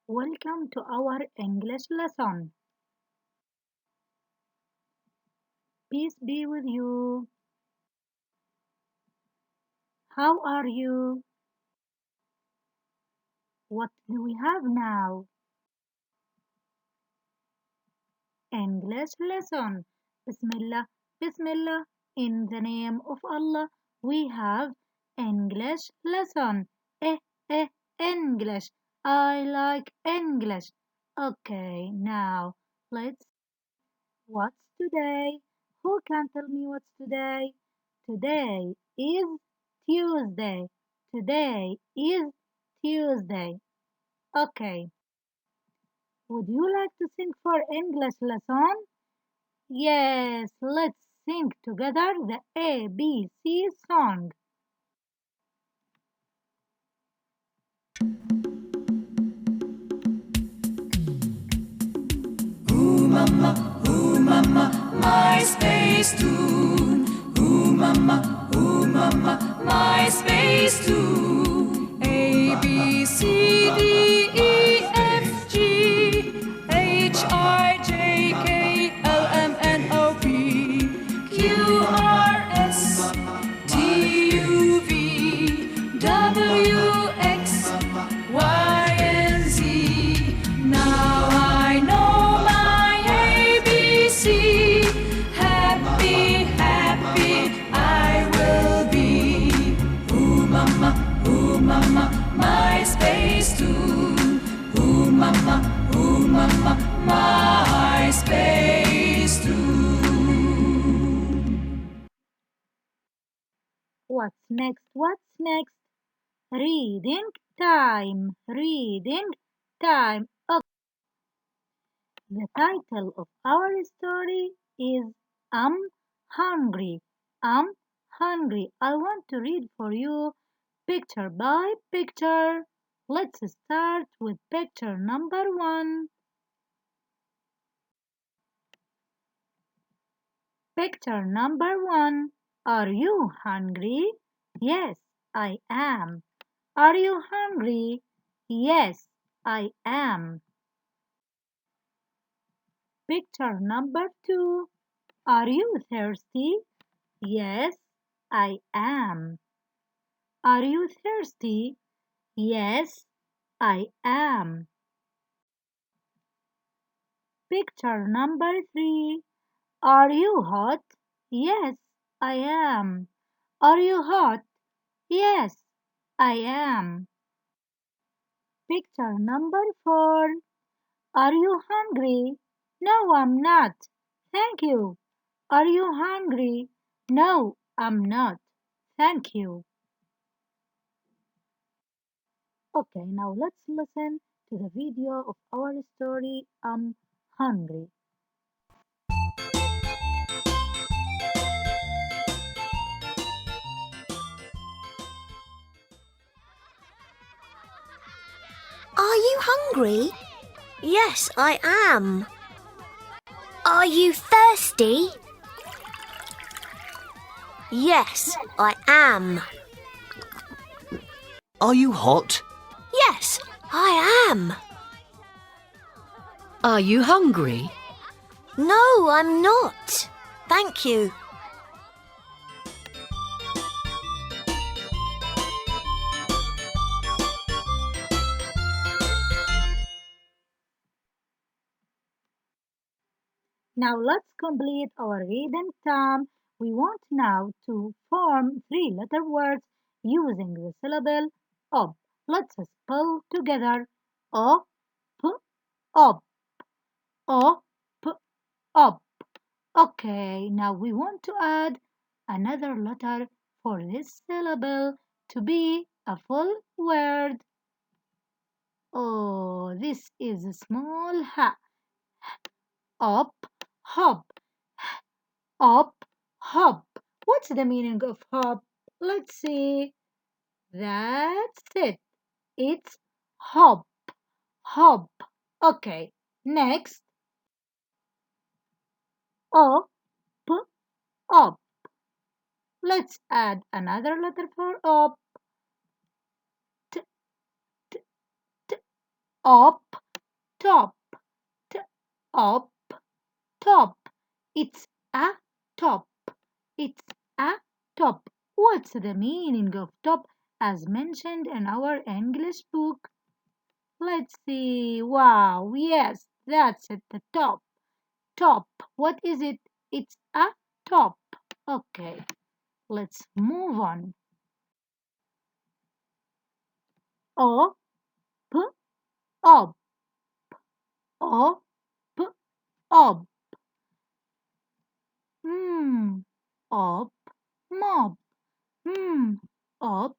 Welcome to our English lesson. Peace be with you. How are you? What do we have now? English lesson. Bismillah, Bismillah. In the name of Allah, we have English lesson. Eh, English. I like English. Okay, now let's. What's today? Who can tell me what's today? Today is Tuesday. Today is Tuesday. Okay. Would you like to sing for English lesson? Yes, let's sing together the ABC song. My space tune. Ooh mama, my space tune. A B C D E F G H I J K L M N O P Q R S T U V W X Y and Z. Now I know my ABC. Happy, happy I will be. Ooh mama, my space tune. Ooh mama, my space tune. What's next? What's next? Reading time. Reading time. Okay. The title of our story is I'm hungry. I'm hungry. I want to read for you picture by picture. Let's start with picture number one. Picture number one. Are you hungry? Yes, I am. Are you hungry? Yes, I am. Picture number two. Are you thirsty? Yes, I am. Are you thirsty? Yes, I am. Picture number three. Are you hot? Yes, I am. Are you hot? Yes, I am. Picture number four. Are you hungry? No, I'm not. Thank you. Are you hungry? No, I'm not. Thank you. Okay, now let's listen to the video of our story. I'm hungry. Are you hungry? Yes, I am. Are you thirsty? Yes, I am. Are you hot? Yes, I am. Are you hungry? No, I'm not. Thank you. Now let's complete our reading time. We want now to form three-letter words using the syllable ob. Let's spell together o p ob. O p ob. Okay, now we want to add another letter for this syllable to be a full word. Oh, this is a small ha. Up, hop, up, hop. What's the meaning of hop? Let's see. That's it. It's hop, hop. Okay, next. Up, up. Let's add another letter for up. T, t, t. Up, top, t up, top. It's a top. It's a top. What's the meaning of top as mentioned in our English book? Let's see. Wow, yes, that's it. The top. Top. What is it? It's a top. Okay, let's move on. O, p, ob. O, p, ob. Hmm. Ob, mob. Hmm. Ob,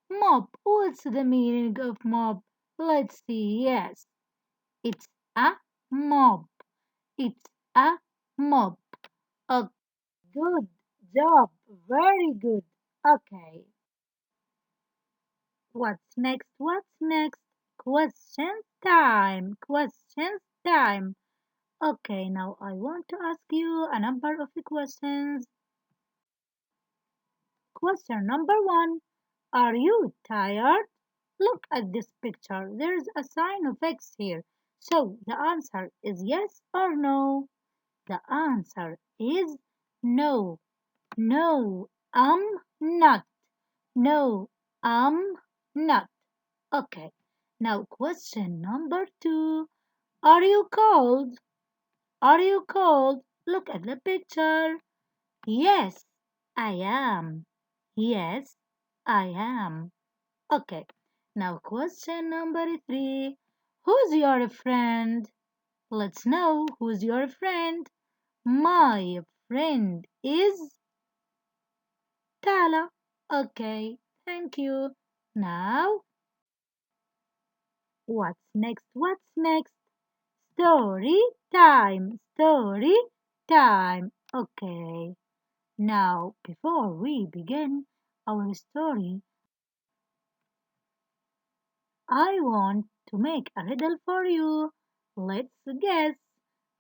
mob. What's the meaning of mob? Let's see. Yes, it's a mob. It's a mob. A good job. Very good. Okay. What's next? What's next? Question time. Questions time. Okay, now I want to ask you a number of questions. Question number one. Are you tired? Look at this picture. There's a sign of X here. So the answer is yes or no? The answer is no. No, I'm not. No, I'm not. Okay. Now question number two. Are you cold? Are you cold? Look at the picture. Yes, I am. Yes, I am. Okay. Now question number three. Who's your friend? Let's know who's your friend. My friend is Tala. Okay, thank you. Now, what's next? What's next? Story time. Story time. Okay. Now, before we begin our story, I want to make a riddle for you. Let's guess.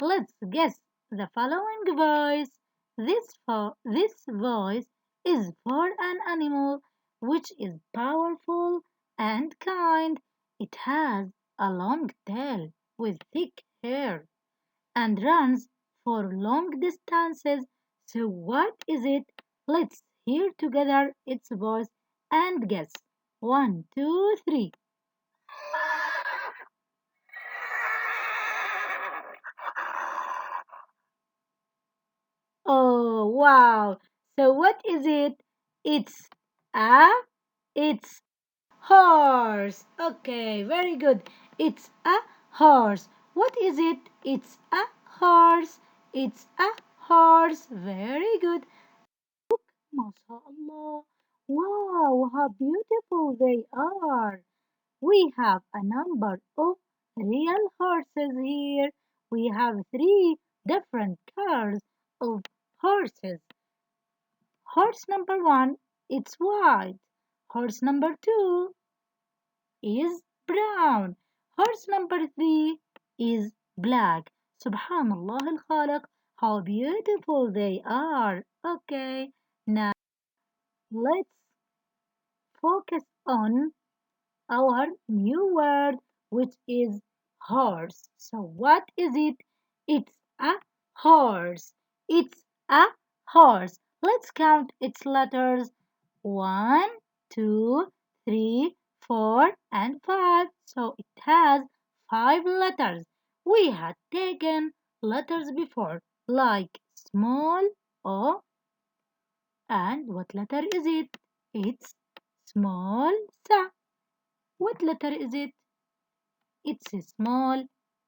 Let's guess the following voice. This voice is for an animal which is powerful and kind. It has a long tail with thick hair and runs for long distances. So what is it? Let's hear together its voice and guess. One, two, three. Oh, wow. So what is it? It's a it's horse. Okay, very good. It's a horse. What is it? It's a horse. It's a horse. Very good. MashaAllah. Wow, how beautiful they are. We have a number of real horses here. We have three different colors of horses. Horse number one, it's white. Horse number two is brown. Horse number three is black. Subhanallah al Khalaq, how beautiful they are. Okay, now let's focus on our new word, which is horse. So, what is it? It's a horse. It's a horse. Let's count its letters. One, two, three, four, and five. So, it has five letters. We had taken letters before, like small o, and what letter is it? It's small sa. What letter is it? It's a small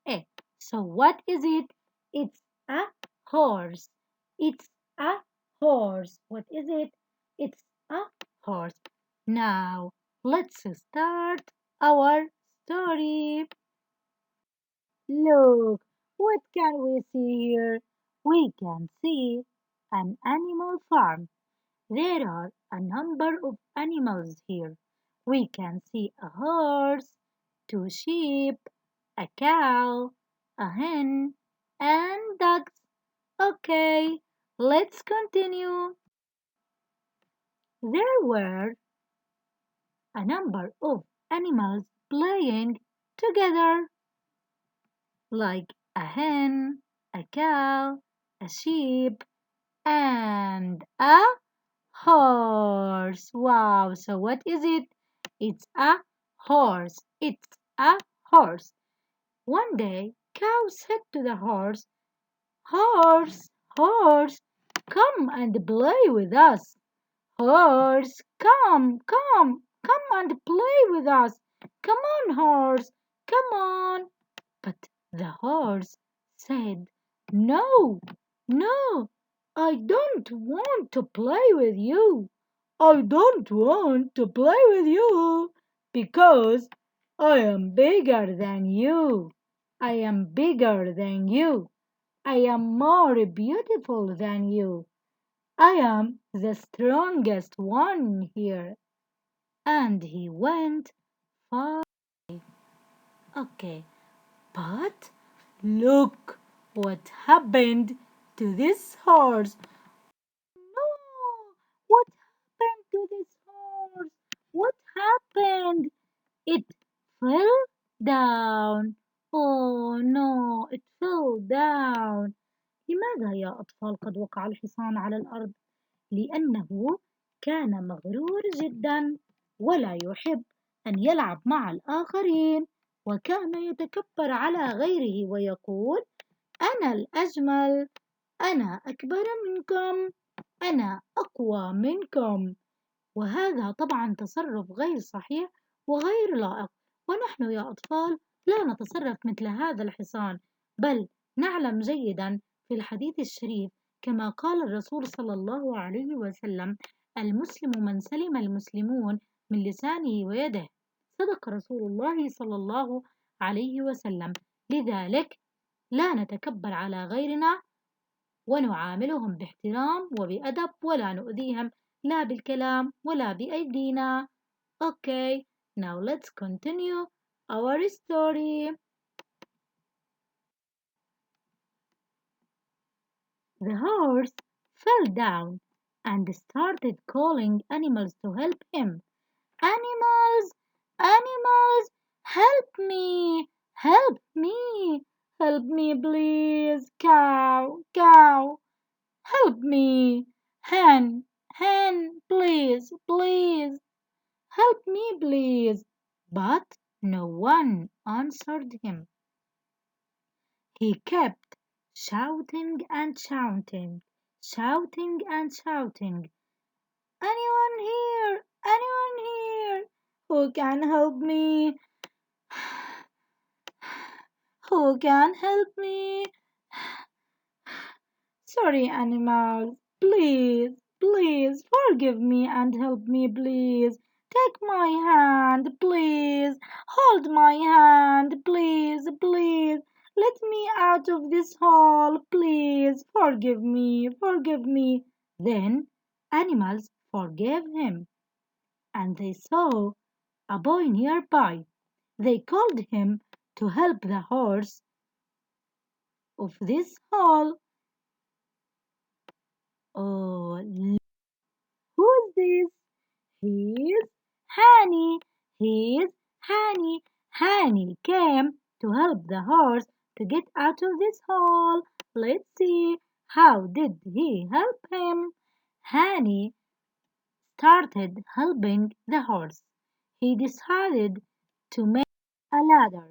a. So what is it? It's a horse. It's a horse. What is it? It's a horse. Now let's start our story. Look, what can we see here? We can see an animal farm. There are a number of animals here. We can see a horse, two sheep, a cow, a hen, and ducks. Okay, let's continue. There were a number of animals playing together. like a hen, a cow, a sheep, and a horse. Wow, so what is it? It's a horse. It's a horse. One day, Cow said to the horse, Horse, horse, come and play with us. Horse, come and play with us. Come on, horse, come on. But the horse said, No, no, I don't want to play with you. I don't want to play with you because I am bigger than you. I am bigger than you. I am more beautiful than you. I am the strongest one here. And he went far. Okay, but look what happened to this horse. No! What happened to this horse? What happened? It fell down. Oh no, it fell down. لماذا يا أطفال قد وقع الحصان على الأرض؟ لأنه كان مغرور جدا ولا يحب أن يلعب مع الآخرين وكان يتكبر على غيره ويقول أنا الأجمل أنا أكبر منكم أنا أقوى منكم وهذا طبعا تصرف غير صحيح وغير لائق ونحن يا أطفال لا نتصرف مثل هذا الحصان بل نعلم جيدا في الحديث الشريف كما قال الرسول صلى الله عليه وسلم المسلم من سلم المسلمون من لسانه ويده صدق رسول الله صلى الله عليه وسلم لذلك لا نتكبر على غيرنا ونعاملهم باحترام وبأدب ولا نؤذيهم لا بالكلام ولا بأيدينا. Okay, now let's continue our story. The horse fell down and started calling animals to help him. Animals, animals, help me, please, cow, cow. Help me! Hen, hen, please, please, help me, please. But no one answered him. He kept shouting and shouting, shouting and shouting. Anyone here? Anyone here? Who can help me? Who can help me? Sorry, animals. Please, please forgive me and help me, please. Take my hand, please. Hold my hand, please, please. Let me out of this hole, please. Forgive me, forgive me. Then animals forgave him, and they saw a boy nearby. They called him to help the horse of this hole. Oh, who's this? He's Hani. He's Hani. Hani came to help the horse to get out of this hole. Let's see. How did he help him? Hani started helping the horse. He decided to make a ladder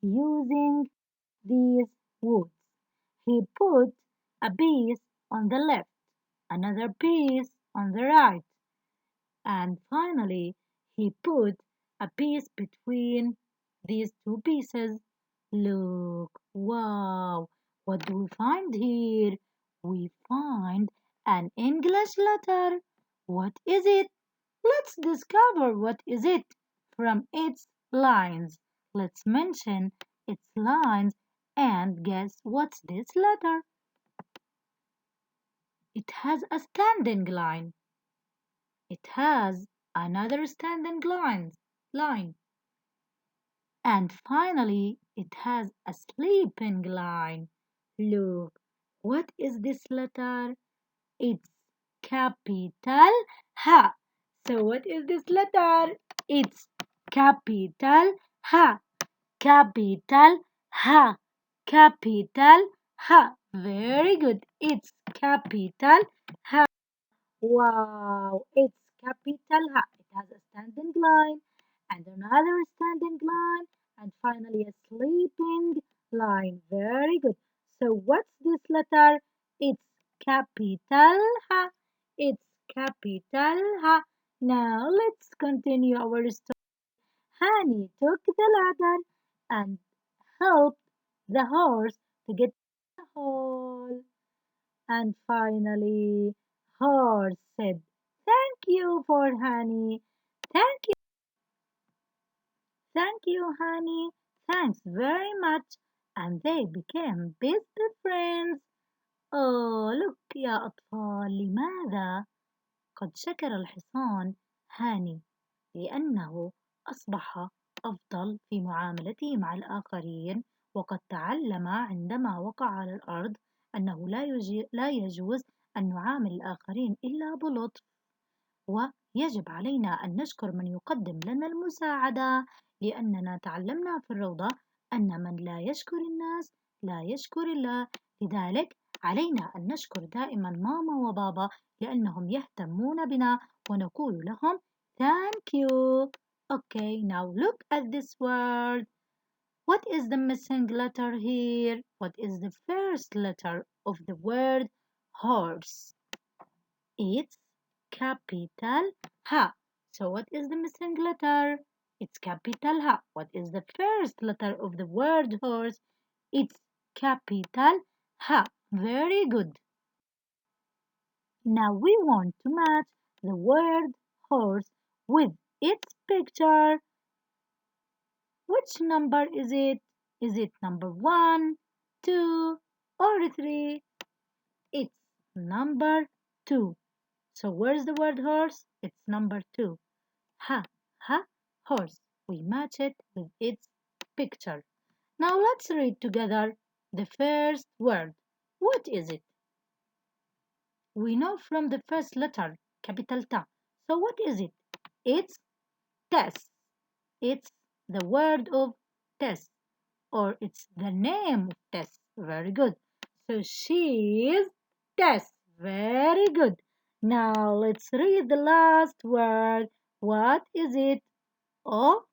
using these woods. He put a piece on the left, another piece on the right, and finally he put a piece between these two pieces. Look, wow, what do we find here? We find an English letter. What is it? Let's discover what is it from its lines. Let's mention its lines and guess what's this letter. It has a standing line. It has another standing line. And finally, it has a sleeping line. Look, what is this letter? It's capital H. So what is this letter? It's capital H. Capital H. capital Ha. Very good. It's capital Ha. Wow, it's capital Ha. It has a standing line and another standing line and finally a sleeping line. Very good. So what's this letter? It's capital Ha. It's capital Ha. Now let's continue our story. Hani took the ladder and helped the horse to get the hole. And finally, Horse said, "Thank you for honey. Thank you, honey. Thanks very much." And they became best friends. Oh, look يا أطفال، لماذا قد شكر الحصان هاني؟ لأنه أصبح أفضل في معاملته مع الآخرين، وقد تعلم عندما وقع على الأرض أنه لا يجوز أن نعامل الآخرين إلا بلطف، ويجب علينا أن نشكر من يقدم لنا المساعدة، لأننا تعلمنا في الروضة أن من لا يشكر الناس لا يشكر الله. لذلك علينا أن نشكر دائما ماما وبابا لأنهم يهتمون بنا ونقول لهم thank you. Okay, now look at this word. What is the missing letter here? What is the first letter of the word horse? It's capital H. So what is the missing letter? It's capital H. What is the first letter of the word horse? It's capital H. Very good. Now we want to match the word horse with its picture. Which number is it? Is it number 1, 2, or 3? It's number 2. So where's the word horse? It's number 2. Ha, ha, horse. We match it with its picture. Now let's read together the first word. What is it? We know from the first letter, capital T. So what is it? It's test. It's the word of test, or it's the name of Tess. Very good. So she is Tess. Very good. Now let's read the last word. What is it? Oh,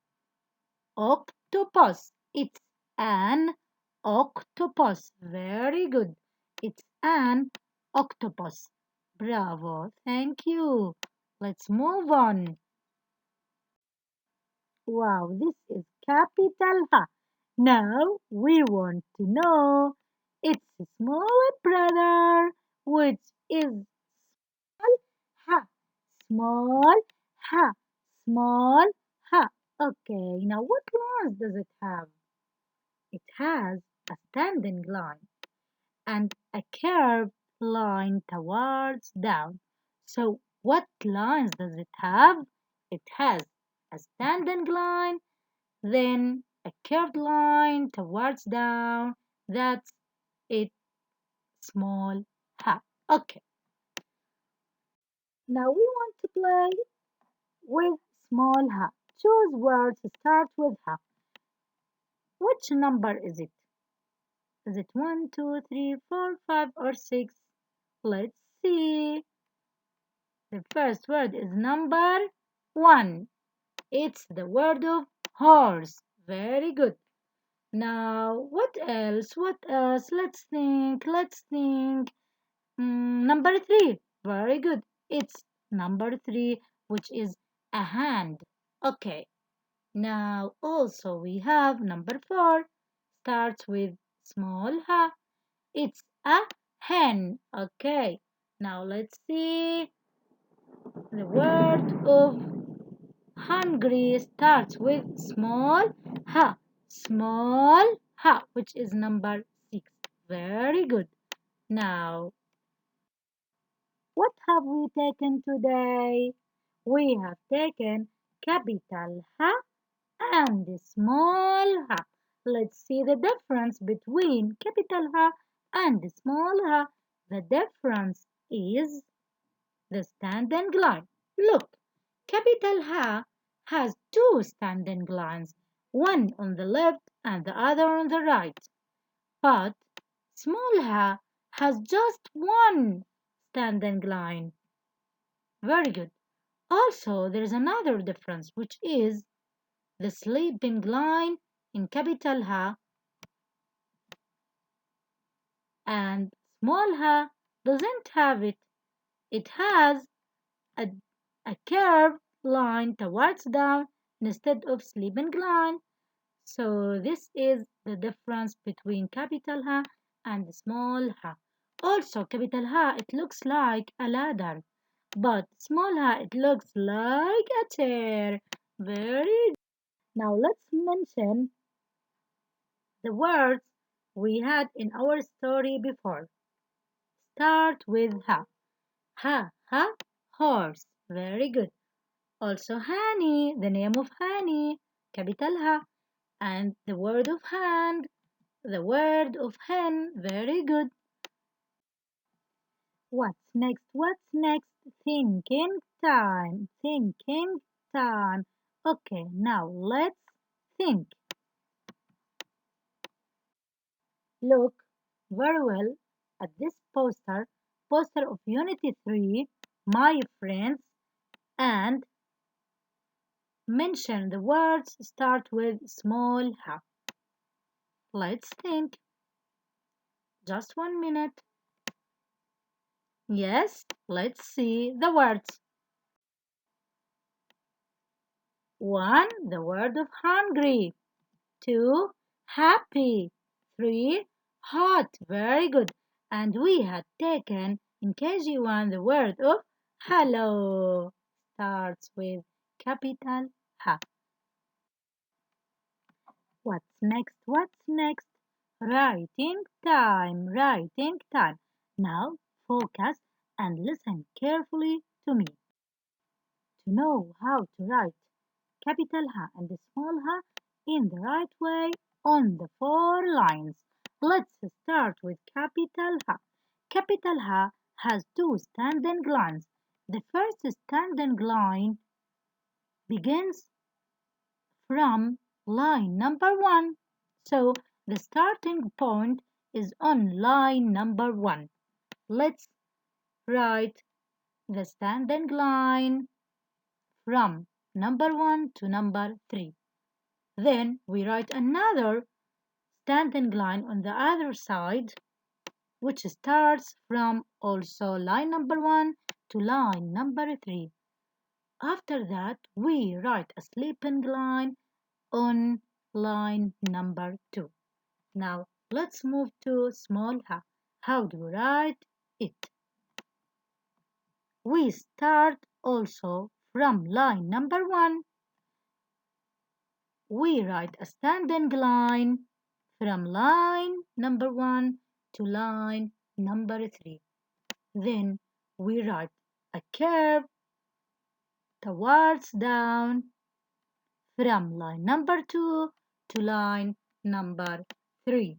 octopus. It's an octopus. Very good. It's an octopus. Bravo. Thank you. Let's move on. Wow, this is capital H. Now we want to know its smaller brother, which is H. Small H. Small H. Okay, now what lines does it have? It has a standing line and a curved line towards down. So what lines does it have? It has a standing line, then a curved line towards down. That's it. Small H. Okay. Now we want to play with small H. Choose words to start with H. Which number is it? Is it 1, 2, 3, 4, 5, or 6? Let's see. The first word is number 1. It's the word of horse. Very good. Now, what else? What else? Let's think. Number 3. Very good. It's number 3, which is a hand. Okay. Now, also we have number 4. Starts with small h. It's a hen. Okay. Now, let's see. The word of hungry starts with small h. Small h, which is number 6. Very good. Now, what have we taken today? We have taken capital H and small h. Let's see the difference between capital H and small h. The difference is the standing line. Look, capital H has two standing lines, one on the left and the other on the right. But small ha has just one standing line. Very good. Also, there is another difference, which is the sleeping line in capital Ha and small ha doesn't have it. It has a, a curved line towards down instead of sleeping line. So this is the difference between capital Ha and small ha. Also, capital Ha, it looks like a ladder, but small ha, it looks like a chair. Very good. Now let's mention the words we had in our story before. Start with ha. Ha, ha, horse. Very good. Also, honey, the name of honey, capital Ha. And the word of hand, the word of hen. Very good. What's next? What's next? Thinking time. Thinking time. Okay, now let's think. Look very well at this poster of Unity 3, my friends, and mention the words start with small h. Let's think. Just 1 minute. Yes, let's see the words. 1. The word of hungry. 2. Happy. 3. Hot. Very good. And we had taken in KG1 the word of hello. Starts with capital H. What's next? What's next? Writing time. Writing time. Now focus and listen carefully to me. To know how to write capital H and small h in the right way on the 4 lines. Let's start with capital H. Capital H has 2 standing lines. The first standing line begins from line number 1. So the starting point is on line number 1. Let's write the standing line from number 1 to number 3. Then we write another standing line on the other side, which starts from also line number 1 to line number 3. After that, we write a sleeping line on line number 2. Now, let's move to small h. How do we write it? We start also from line number 1. We write a standing line from line number 1 to line number 3. Then we write a curve towards down from line number 2 to line number 3.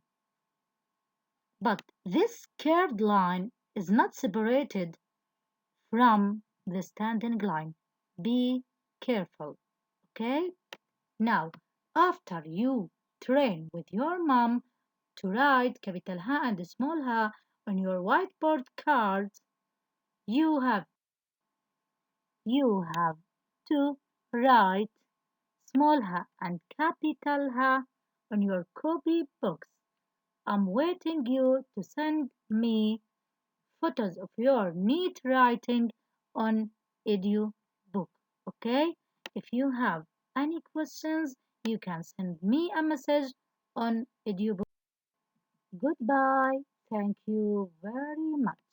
But this curved line is not separated from the standing line. Be careful, okay? Now, after you train with your mom to write capital H and small h on your whiteboard cards, you have to write small h and capital H on your copy books. I'm waiting you to send me photos of your neat writing on EduBook. Okay? If you have any questions, you can send me a message on EduBook. Goodbye. Thank you very much.